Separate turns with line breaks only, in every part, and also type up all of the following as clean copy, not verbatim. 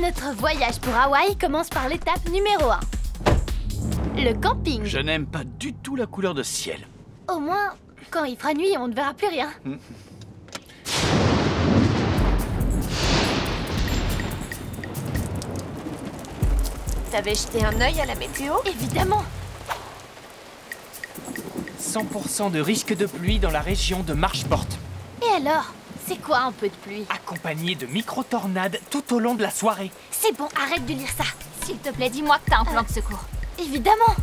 Notre voyage pour Hawaï commence par l'étape numéro 1. Le camping.
Je n'aime pas du tout la couleur de ciel.
Au moins, quand il fera nuit, on ne verra plus rien.
T'avais jeté un œil à la météo?
Évidemment.
100% de risque de pluie dans la région de Marchport.
Et alors? C'est quoi un peu de pluie?
Accompagné de micro-tornades tout au long de la soirée.
C'est bon, arrête de lire ça.
S'il te plaît, dis-moi que t'as un plan de secours.
Évidemment.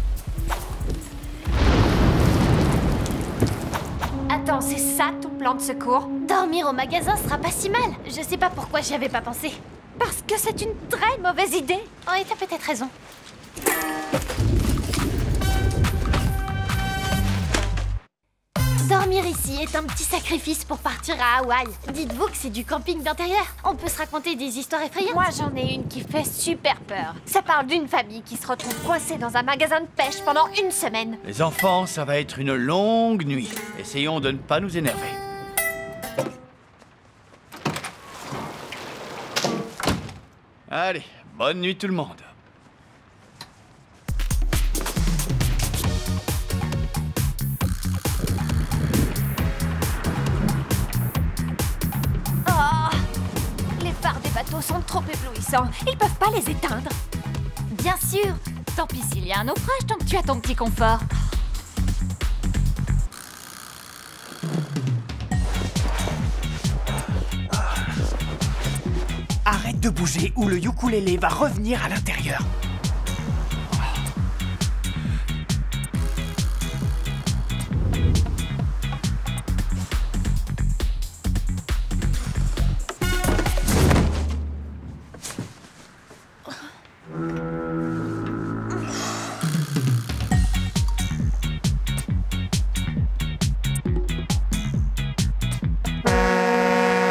Attends, c'est ça ton plan de secours?
Dormir au magasin sera pas si mal. Je sais pas pourquoi j'y avais pas pensé.
Parce que c'est une très mauvaise idée.
Oh, et t'as peut-être raison. Dormir ici est un petit sacrifice pour partir à Hawaï. Dites-vous que c'est du camping d'intérieur. On peut se raconter des histoires effrayantes.
Moi, j'en ai une qui fait super peur. Ça parle d'une famille qui se retrouve coincée dans un magasin de pêche pendant une semaine.
Les enfants, ça va être une longue nuit. Essayons de ne pas nous énerver. Allez, bonne nuit tout le monde.
Les phares des bateaux sont trop éblouissants. Ils peuvent pas les éteindre.
Bien sûr. Tant pis s'il y a un naufrage, tant que tu as ton petit confort.
Arrête de bouger ou le ukulélé va revenir à l'intérieur.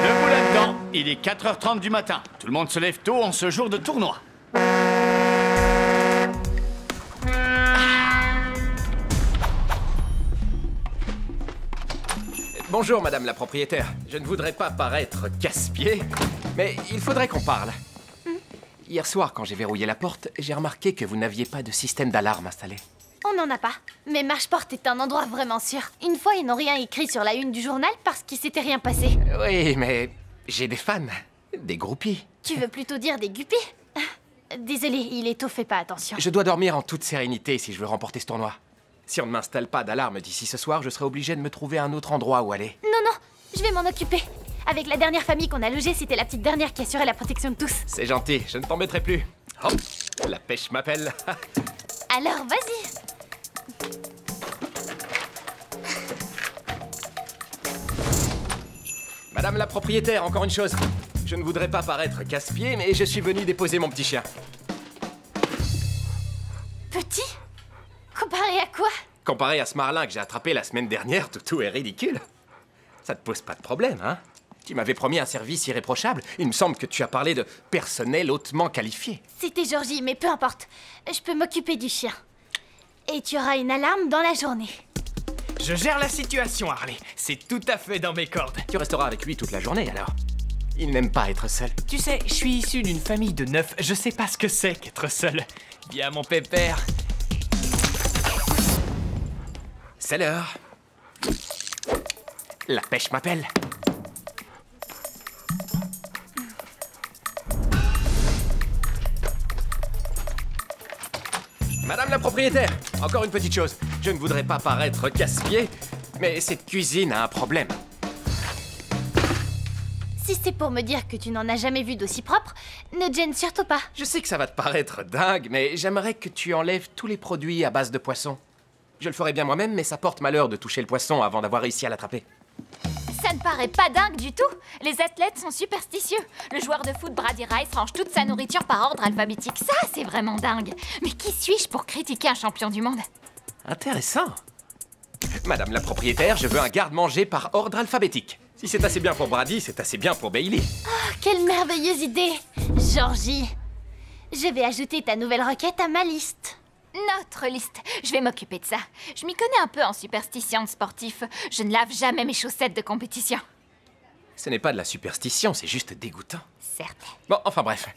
Debout là-dedans, il est 4h30 du matin. Tout le monde se lève tôt en ce jour de tournoi.
Bonjour, madame la propriétaire. Je ne voudrais pas paraître casse-pied, mais il faudrait qu'on parle. Hier soir, quand j'ai verrouillé la porte, j'ai remarqué que vous n'aviez pas de système d'alarme installé.
On n'en a pas. Mais Marchport est un endroit vraiment sûr. Une fois, ils n'ont rien écrit sur la une du journal parce qu'il s'était rien passé.
Oui, mais j'ai des fans, des groupies.
Tu veux plutôt dire des guppies? Désolé, il est tôt, fais pas attention.
Je dois dormir en toute sérénité si je veux remporter ce tournoi. Si on ne m'installe pas d'alarme d'ici ce soir, je serai obligé de me trouver un autre endroit où aller.
Non, je vais m'en occuper. Avec la dernière famille qu'on a logée, c'était la petite dernière qui assurait la protection de tous.
C'est gentil, je ne t'embêterai plus. Hop, la pêche m'appelle.
Alors, vas-y.
Madame la propriétaire, encore une chose. Je ne voudrais pas paraître casse-pied, mais je suis venu déposer mon petit chien.
Petit? Comparé à quoi?
Comparé à ce marlin que j'ai attrapé la semaine dernière, Toutou est ridicule. Ça te pose pas de problème, hein? Tu m'avais promis un service irréprochable. Il me semble que tu as parlé de personnel hautement qualifié.
C'était Georgie, mais peu importe. Je peux m'occuper du chien. Et tu auras une alarme dans la journée.
Je gère la situation, Harley. C'est tout à fait dans mes cordes.
Tu resteras avec lui toute la journée, alors. Il n'aime pas être seul.
Tu sais, je suis issu d'une famille de 9. Je sais pas ce que c'est qu'être seul. Bien, mon pépère.
C'est l'heure. La pêche m'appelle. Madame la propriétaire, encore une petite chose. Je ne voudrais pas paraître casse-pied, mais cette cuisine a un problème.
Si c'est pour me dire que tu n'en as jamais vu d'aussi propre, ne te gêne surtout pas.
Je sais que ça va te paraître dingue, mais j'aimerais que tu enlèves tous les produits à base de poisson. Je le ferai bien moi-même, mais ça porte malheur de toucher le poisson avant d'avoir réussi à l'attraper.
Ça ne paraît pas dingue du tout. Les athlètes sont superstitieux. Le joueur de foot Brady Rice range toute sa nourriture par ordre alphabétique. Ça, c'est vraiment dingue. Mais qui suis-je pour critiquer un champion du monde?
Intéressant. Madame la propriétaire, je veux un garde-manger par ordre alphabétique. Si c'est assez bien pour Brady, c'est assez bien pour Bailey.
Oh, quelle merveilleuse idée, Georgie. Je vais ajouter ta nouvelle requête à ma liste.
Notre liste. Je vais m'occuper de ça. Je m'y connais un peu en superstition de sportif. Je ne lave jamais mes chaussettes de compétition.
Ce n'est pas de la superstition, c'est juste dégoûtant.
Certes.
Bon, enfin bref.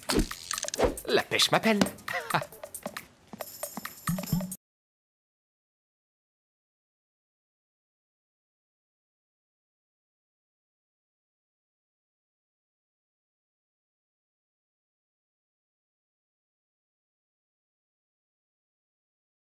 La pêche m'appelle.